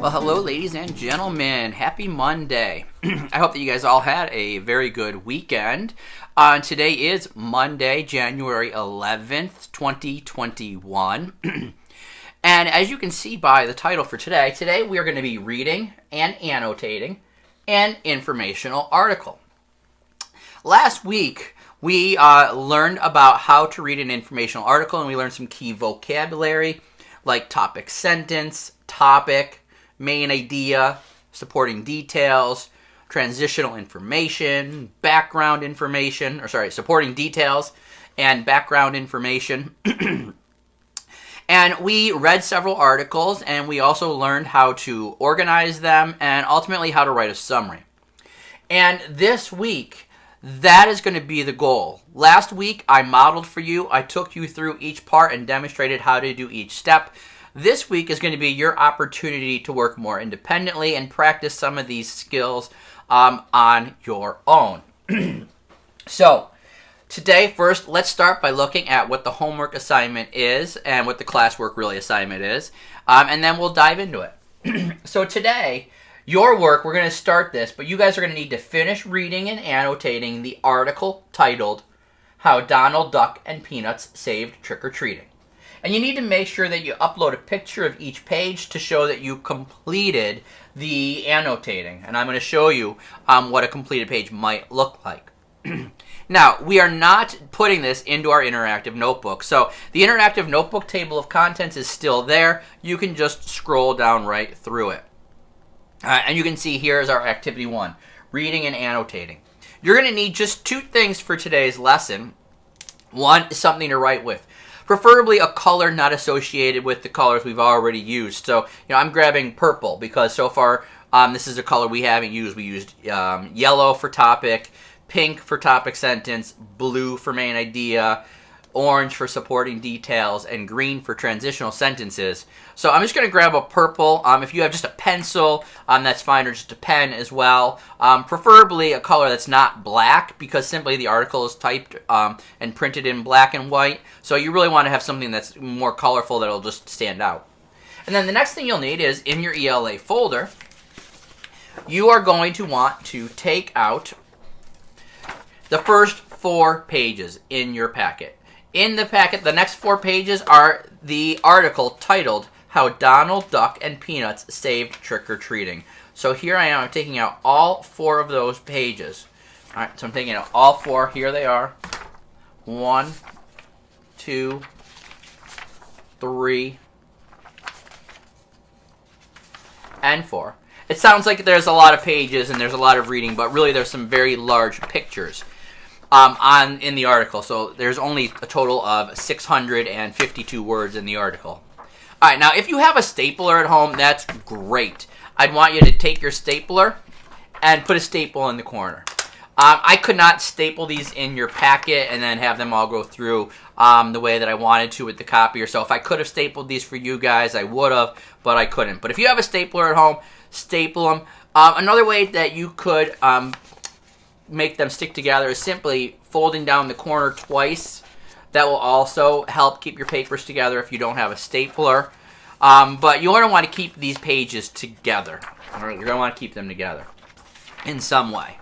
Well, hello, ladies and gentlemen. Happy Monday. I hope that you guys all had a very good weekend. Today is Monday, January 11th, 2021. And as you can see by the title for today we are going to be reading and annotating an informational article. Last week, we learned about how to read an informational article, and we learned some key vocabulary like topic sentence, topic, main idea, supporting details, transitional information, supporting details and background information. And we read several articles, and we also learned how to organize them and ultimately how to write a summary. And this week, that is going to be the goal. Last week, I modeled for you. I took you through each part and demonstrated how to do each step. This week is going to be your opportunity to work more independently and practice some of these skills on your own. So, today, first, let's start by looking at what the homework assignment is and what the classwork really assignment is, and then we'll dive into it. So today, your work, we're going to start this, but you guys are going to need to finish reading and annotating the article titled, How Donald Duck and Peanuts Saved Trick-or-Treating. And you need to make sure that you upload a picture of each page to show that you completed the annotating. And I'm going to show you what a completed page might look like. Now, we are not putting this into our interactive notebook. So the interactive notebook table of contents is still there. You can just scroll down right through it. And you can see here is our activity 1, reading and annotating. You're going to need just 2 things for today's lesson. One is something to write with. Preferably a color not associated with the colors we've already used. So, I'm grabbing purple because so far this is a color we haven't used. We used yellow for topic, pink for topic sentence, blue for main idea, orange for supporting details, and green for transitional sentences. So I'm just going to grab a purple. If you have just a pencil, that's fine, or just a pen as well. Preferably a color that's not black, because simply the article is typed and printed in black and white. So you really want to have something that's more colorful that'll just stand out. And then the next thing you'll need is in your ELA folder, you are going to want to take out the first 4 pages in your packet. In the packet, the next 4 pages are the article titled, How Donald Duck and Peanuts Saved Trick-or-Treating. So here I am, I'm taking out all 4 of those pages. Alright, so I'm taking out all 4, here they are. 1, 2, 3, and 4. It sounds like there's a lot of pages and there's a lot of reading, but really there's some very large pictures in the article. So there's only a total of 652 words in the article. All right, now if you have a stapler at home, that's great. I'd want you to take your stapler and put a staple in the corner. I could not staple these in your packet and then have them all go through the way that I wanted to with the copier. So if I could have stapled these for you guys, I would have, but I couldn't. But if you have a stapler at home, staple them. Another way that you could make them stick together is simply folding down the corner twice. That will also help keep your papers together if you don't have a stapler. But you're going to want to keep these pages together. Or you're going to want to keep them together in some way.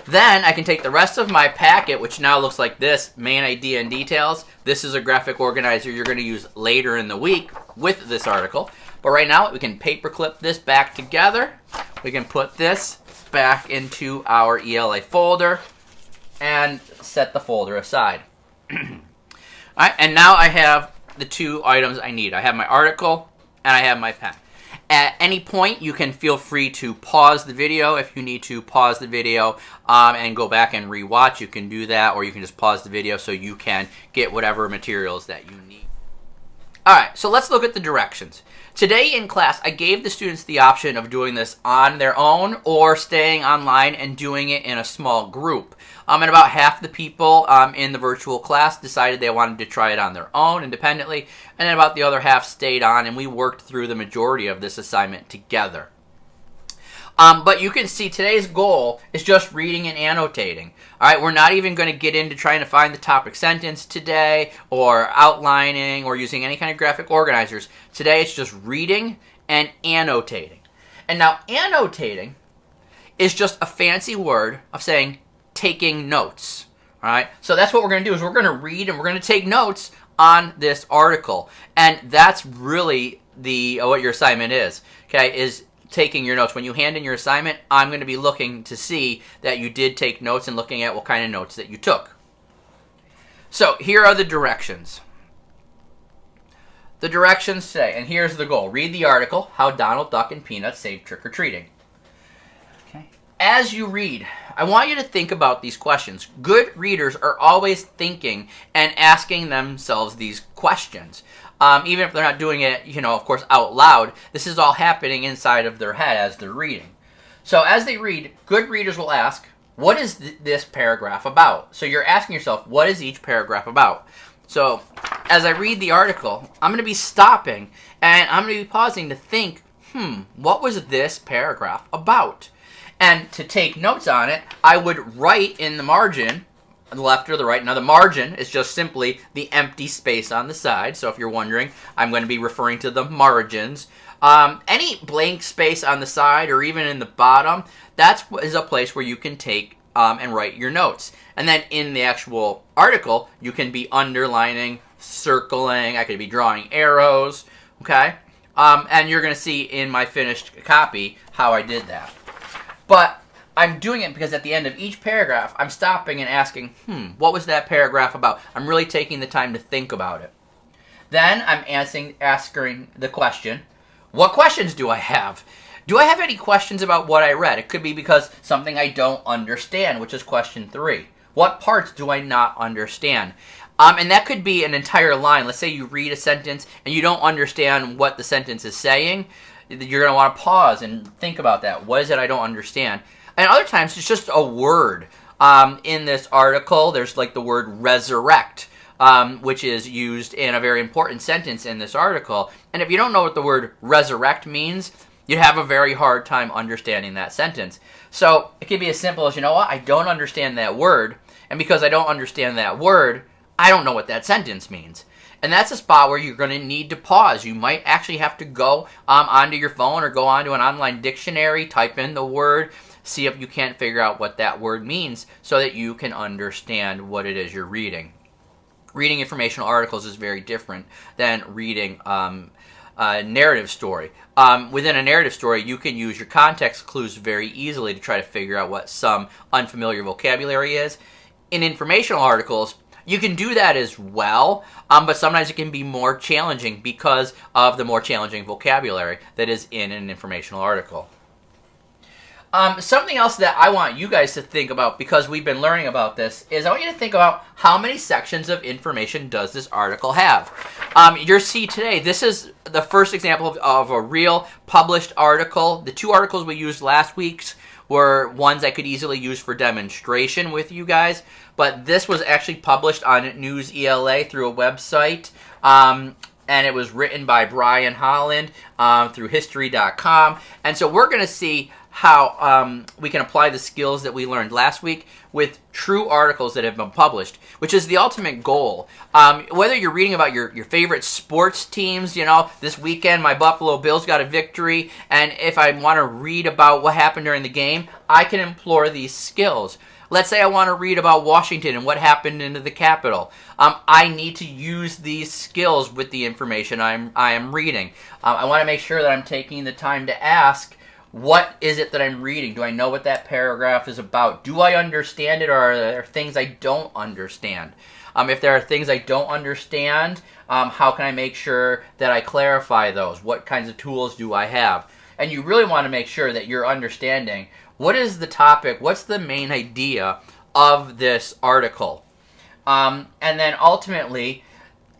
Then I can take the rest of my packet, which now looks like this, main idea and details. This is a graphic organizer you're going to use later in the week with this article. But right now we can paperclip this back together. We can put this back into our ELA folder and set the folder aside. Alright, and now I have the 2 items I need. I have my article and I have my pen. At any point, you can feel free to pause the video if you need to pause the video and go back and rewatch. You can do that, or you can just pause the video so you can get whatever materials that you need. Alright, so let's look at the directions. Today in class, I gave the students the option of doing this on their own or staying online and doing it in a small group. And about half the people in the virtual class decided they wanted to try it on their own independently, and then about the other half stayed on, and we worked through the majority of this assignment together. But you can see today's goal is just reading and annotating. All right, we're not even going to get into trying to find the topic sentence today or outlining or using any kind of graphic organizers. Today it's just reading and annotating. And now annotating is just a fancy word of saying taking notes. All right, so that's what we're going to do is we're going to read and we're going to take notes on this article, and that's really what your assignment is. Okay, is taking your notes. When you hand in your assignment, I'm going to be looking to see that you did take notes and looking at what kind of notes that you took. So here are the directions. The directions say, and here's the goal: read the article, How Donald Duck and Peanuts Saved Trick-or-Treating. Okay. As you read, I want you to think about these questions. Good readers are always thinking and asking themselves these questions. Even if they're not doing it, of course, out loud, this is all happening inside of their head as they're reading. So as they read, good readers will ask, what is this paragraph about? So you're asking yourself, what is each paragraph about? So as I read the article, I'm going to be stopping and I'm going to be pausing to think, what was this paragraph about? And to take notes on it, I would write in the margin, the left or the right. Now the margin is just simply the empty space on the side. So if you're wondering, I'm going to be referring to the margins. Any blank space on the side or even in the bottom, that is a place where you can take and write your notes. And then in the actual article, you can be underlining, circling, I could be drawing arrows, okay? And you're going to see in my finished copy how I did that. But I'm doing it because at the end of each paragraph, I'm stopping and asking, what was that paragraph about? I'm really taking the time to think about it. Then I'm asking the question, what questions do I have? Do I have any questions about what I read? It could be because something I don't understand, which is question 3. What parts do I not understand? And that could be an entire line. Let's say you read a sentence and you don't understand what the sentence is saying. You're going to want to pause and think about that. What is it I don't understand? And other times it's just a word. In this article, there's like the word resurrect, which is used in a very important sentence in this article. And if you don't know what the word resurrect means, you'd have a very hard time understanding that sentence. So it could be as simple as, I don't understand that word. And because I don't understand that word, I don't know what that sentence means. And that's a spot where you're going to need to pause. You might actually have to go onto your phone or go onto an online dictionary, type in the word, see if you can't figure out what that word means so that you can understand what it is you're reading. Reading informational articles is very different than reading a narrative story. Within a narrative story, you can use your context clues very easily to try to figure out what some unfamiliar vocabulary is. In informational articles, you can do that as well, but sometimes it can be more challenging because of the more challenging vocabulary that is in an informational article. Something else that I want you guys to think about, because we've been learning about this, is I want you to think about how many sections of information does this article have. You'll see today, this is the first example of a real published article. The 2 articles we used last week's were ones I could easily use for demonstration with you guys, but this was actually published on News ELA through a website, and it was written by Brian Holland through history.com. And so we're going to see how we can apply the skills that we learned last week with true articles that have been published, which is the ultimate goal. Whether you're reading about your favorite sports teams, this weekend my Buffalo Bills got a victory, and if I want to read about what happened during the game, I can employ these skills. Let's say I want to read about Washington and what happened in the Capitol. I need to use these skills with the information I am reading. I want to make sure that I'm taking the time to ask, what is it that I'm reading? Do I know what that paragraph is about? Do I understand it, or are there things I don't understand? If there are things I don't understand, how can I make sure that I clarify those? What kinds of tools do I have? And you really want to make sure that you're understanding what is the topic, what's the main idea of this article. And then ultimately,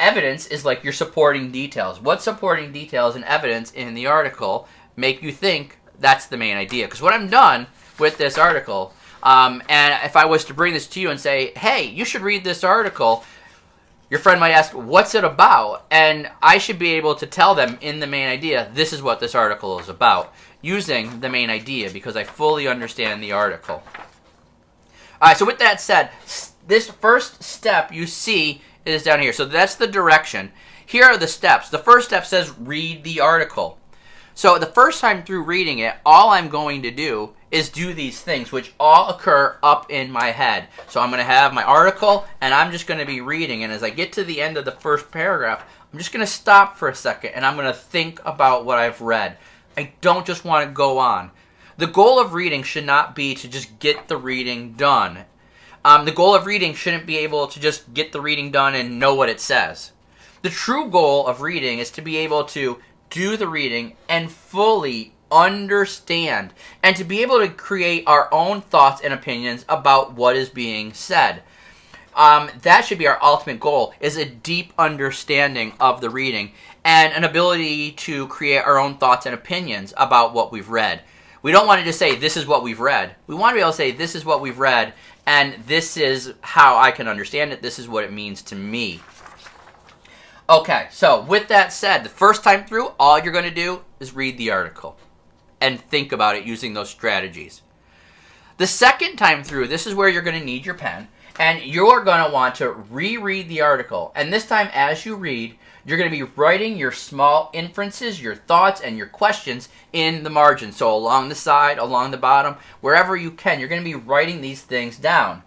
evidence is like your supporting details. What supporting details and evidence in the article make you think that's the main idea? Because when I'm done with this article, and if I was to bring this to you and say, hey, you should read this article, your friend might ask, what's it about? And I should be able to tell them in the main idea, this is what this article is about, using the main idea because I fully understand the article. All right, so with that said, this first step you see is down here. So that's the direction. Here are the steps. The first step says read the article. So the first time through reading it, all I'm going to do is do these things, which all occur up in my head. So I'm going to have my article, and I'm just going to be reading. And as I get to the end of the first paragraph, I'm just going to stop for a second, and I'm going to think about what I've read. I don't just want to go on. The goal of reading should not be to just get the reading done. The goal of reading shouldn't be able to just get the reading done and know what it says. The true goal of reading is to be able to do the reading and fully understand, and to be able to create our own thoughts and opinions about what is being said. That should be our ultimate goal, is a deep understanding of the reading and an ability to create our own thoughts and opinions about what we've read. We don't want to just say, this is what we've read. We want to be able to say, this is what we've read, and this is how I can understand it. This is what it means to me. Okay, so with that said, the first time through, all you're going to do is read the article and think about it using those strategies. The second time through, this is where you're going to need your pen, and you're going to want to reread the article. And this time, as you read, you're going to be writing your small inferences, your thoughts, and your questions in the margin. So along the side, along the bottom, wherever you can, you're going to be writing these things down.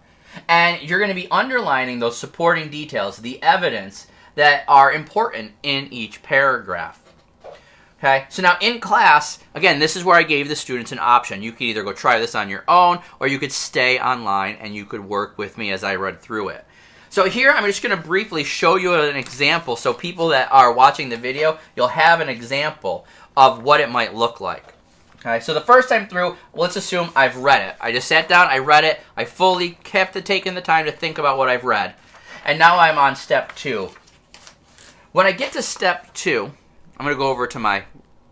And you're going to be underlining those supporting details, the evidence that are important in each paragraph. Okay, so now in class, again, this is where I gave the students an option. You could either go try this on your own, or you could stay online and you could work with me as I read through it. So here, I'm just going to briefly show you an example, so people that are watching the video, you'll have an example of what it might look like. Okay, so the first time through, let's assume I've read it. I just sat down, I read it, I fully kept taking the time to think about what I've read. And now I'm on step 2. When I get to step 2, I'm going to go over to my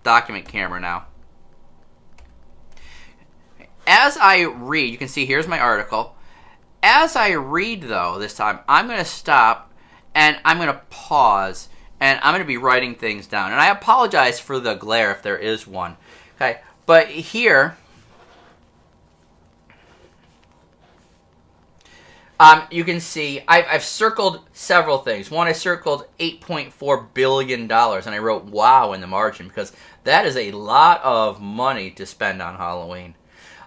document camera now. As I read, you can see here's my article. As I read, though, this time, I'm going to stop and I'm going to pause and I'm going to be writing things down. And I apologize for the glare if there is one. Okay, but here, you can see I've circled several things. One, I circled $8.4 billion, and I wrote wow in the margin because that is a lot of money to spend on Halloween.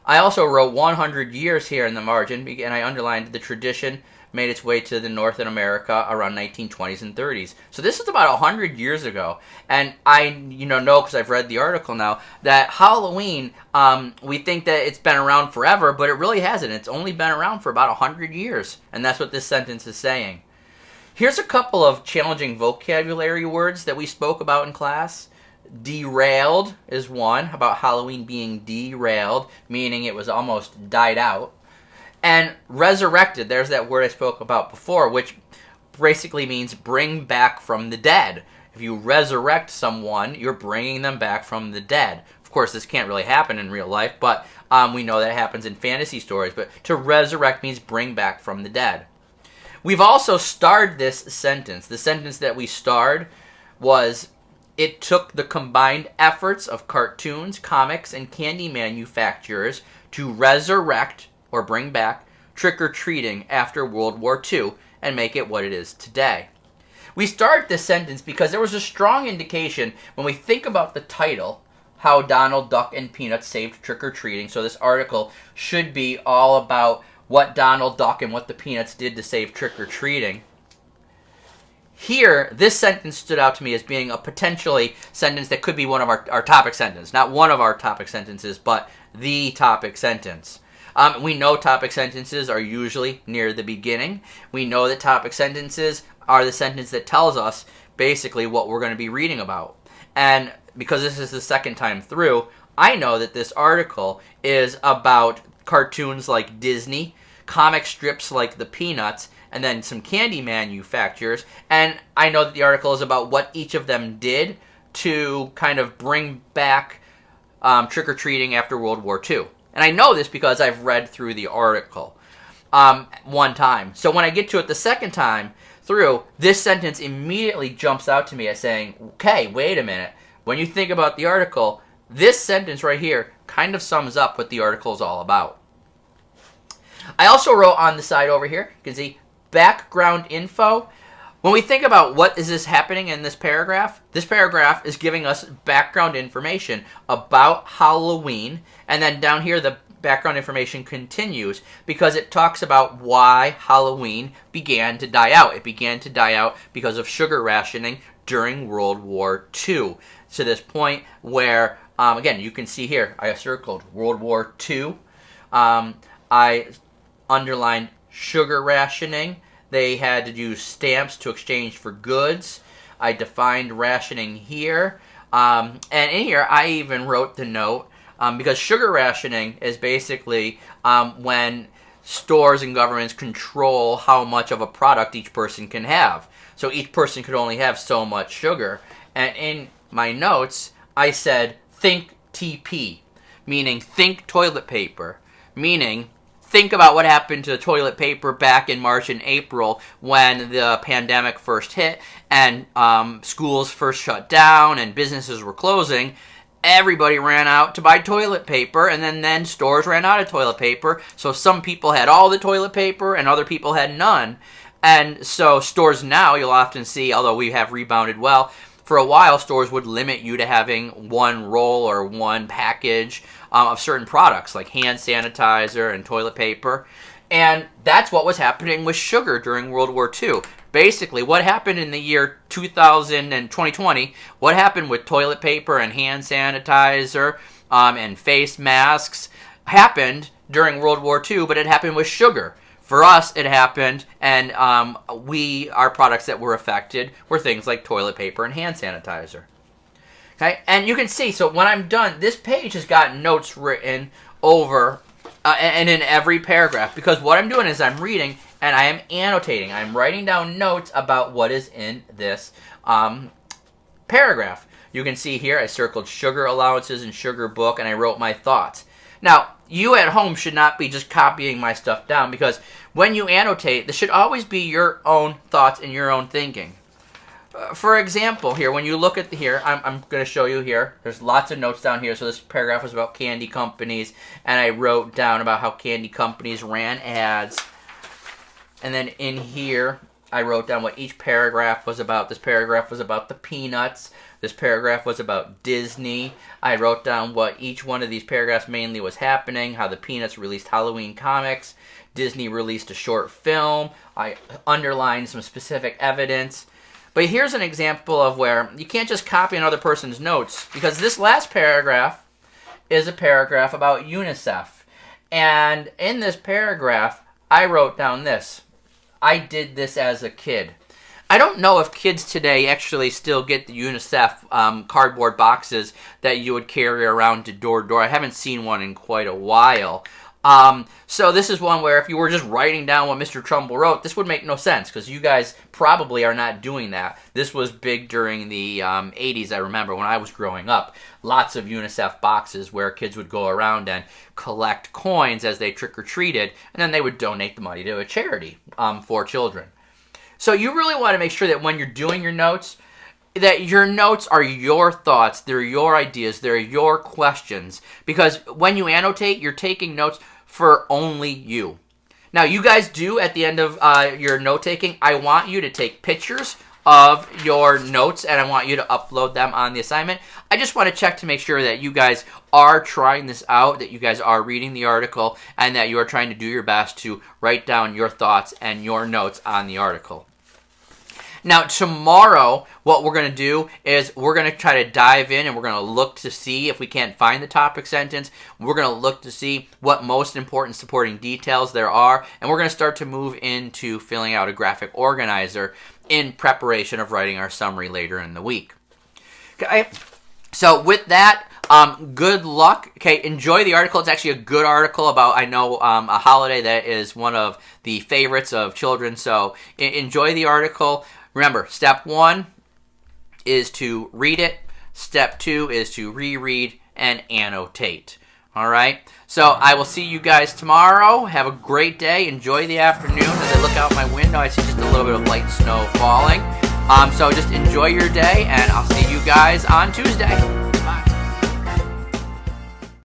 I also wrote 100 years here in the margin, and I underlined the tradition made its way to the North in America around 1920s and 30s. So this is about 100 years ago, and I know because I've read the article now that Halloween, we think that it's been around forever, but it really hasn't. It's only been around for about 100 years, and that's what this sentence is saying. Here's a couple of challenging vocabulary words that we spoke about in class. Derailed is one, about Halloween being derailed, meaning it was almost died out. And resurrected, there's that word I spoke about before, which basically means bring back from the dead. If you resurrect someone, you're bringing them back from the dead. Of course, this can't really happen in real life, but we know that it happens in fantasy stories. But to resurrect means bring back from the dead. We've also starred this sentence. The sentence that we starred was, it took the combined efforts of cartoons, comics, and candy manufacturers to resurrect or bring back trick-or-treating after World War II and make it what it is today. We start this sentence because there was a strong indication when we think about the title, how Donald Duck and Peanuts saved trick-or-treating. So this article should be all about what Donald Duck and what the Peanuts did to save trick-or-treating. Here, this sentence stood out to me as being a potentially sentence that could be one of our topic sentences. Not one of our topic sentences, but the topic sentence. We know topic sentences are usually near the beginning. We know that topic sentences are the sentence that tells us basically what we're going to be reading about. And because this is the second time through, I know that this article is about cartoons like Disney, comic strips like the Peanuts, and then some candy manufacturers. And I know that the article is about what each of them did to kind of bring back trick-or-treating after World War II. And I know this because I've read through the article one time. So when I get to it the second time through, this sentence immediately jumps out to me as saying, okay, wait a minute. When you think about the article, this sentence right here kind of sums up what the article is all about. I also wrote on the side over here, you can see background info. When we think about what is this happening in this paragraph is giving us background information about Halloween, and then down here the background information continues because it talks about why Halloween began to die out. It began to die out because of sugar rationing during World War II, to this point where, again, you can see here, I circled World War II. I underlined sugar rationing. They had to use stamps to exchange for goods. I defined rationing here. And in here, I even wrote the note, because sugar rationing is basically when stores and governments control how much of a product each person can have. So each person could only have so much sugar. And in my notes, I said, think TP, meaning think toilet paper, meaning think about what happened to the toilet paper back in March and April when the pandemic first hit and schools first shut down and businesses were closing. Everybody ran out to buy toilet paper, and then stores ran out of toilet paper. So some people had all the toilet paper and other people had none. And so stores now, you'll often see, although we have rebounded well, for a while stores would limit you to having one roll or one package of certain products like hand sanitizer and toilet paper. And that's what was happening with sugar during World War II. Basically, what happened in the year 2000 and 2020, what happened with toilet paper and hand sanitizer and face masks happened during World War II, but it happened with sugar. For us, it happened, and our products that were affected were things like toilet paper and hand sanitizer. Okay, and you can see, so when I'm done, this page has got notes written over and in every paragraph, because what I'm doing is I'm reading and I am annotating. I'm writing down notes about what is in this paragraph. You can see here I circled sugar allowances and sugar book, and I wrote my thoughts. Now, you at home should not be just copying my stuff down, because when you annotate, this should always be your own thoughts and your own thinking. For example, here, when you look at here, I'm going to show you here. There's lots of notes down here. So this paragraph was about candy companies, and I wrote down about how candy companies ran ads. And then in here, I wrote down what each paragraph was about. This paragraph was about the Peanuts. This paragraph was about Disney. I wrote down what each one of these paragraphs mainly was happening, how the Peanuts released Halloween comics. Disney released a short film. I underlined some specific evidence. But here's an example of where you can't just copy another person's notes, because this last paragraph is a paragraph about UNICEF. And in this paragraph, I wrote down this. I did this as a kid. I don't know if kids today actually still get the UNICEF cardboard boxes that you would carry around to door to door. I haven't seen one in quite a while. So this is one where if you were just writing down what Mr. Trumbull wrote, this would make no sense, because you guys probably are not doing that. This was big during the 80s, I remember, when I was growing up. Lots of UNICEF boxes where kids would go around and collect coins as they trick-or-treated, and then they would donate the money to a charity for children. So you really want to make sure that when you're doing your notes, that your notes are your thoughts, they're your ideas, they're your questions. Because when you annotate, you're taking notes for only you. Now, you guys do, at the end of your note-taking, I want you to take pictures of your notes, and I want you to upload them on the assignment. I just want to check to make sure that you guys are trying this out, that you guys are reading the article, and that you are trying to do your best to write down your thoughts and your notes on the article. Now, tomorrow, what we're going to do is we're going to try to dive in, and we're going to look to see if we can't find the topic sentence. We're going to look to see what most important supporting details there are, and we're going to start to move into filling out a graphic organizer in preparation of writing our summary later in the week. Okay, so with that, good luck. Okay, enjoy the article. It's actually a good article about, I know, a holiday that is one of the favorites of children, so enjoy the article. Remember, step 1 is to read it. Step 2 is to reread and annotate. All right? So I will see you guys tomorrow. Have a great day. Enjoy the afternoon. As I look out my window, I see just a little bit of light snow falling. So just enjoy your day, and I'll see you guys on Tuesday.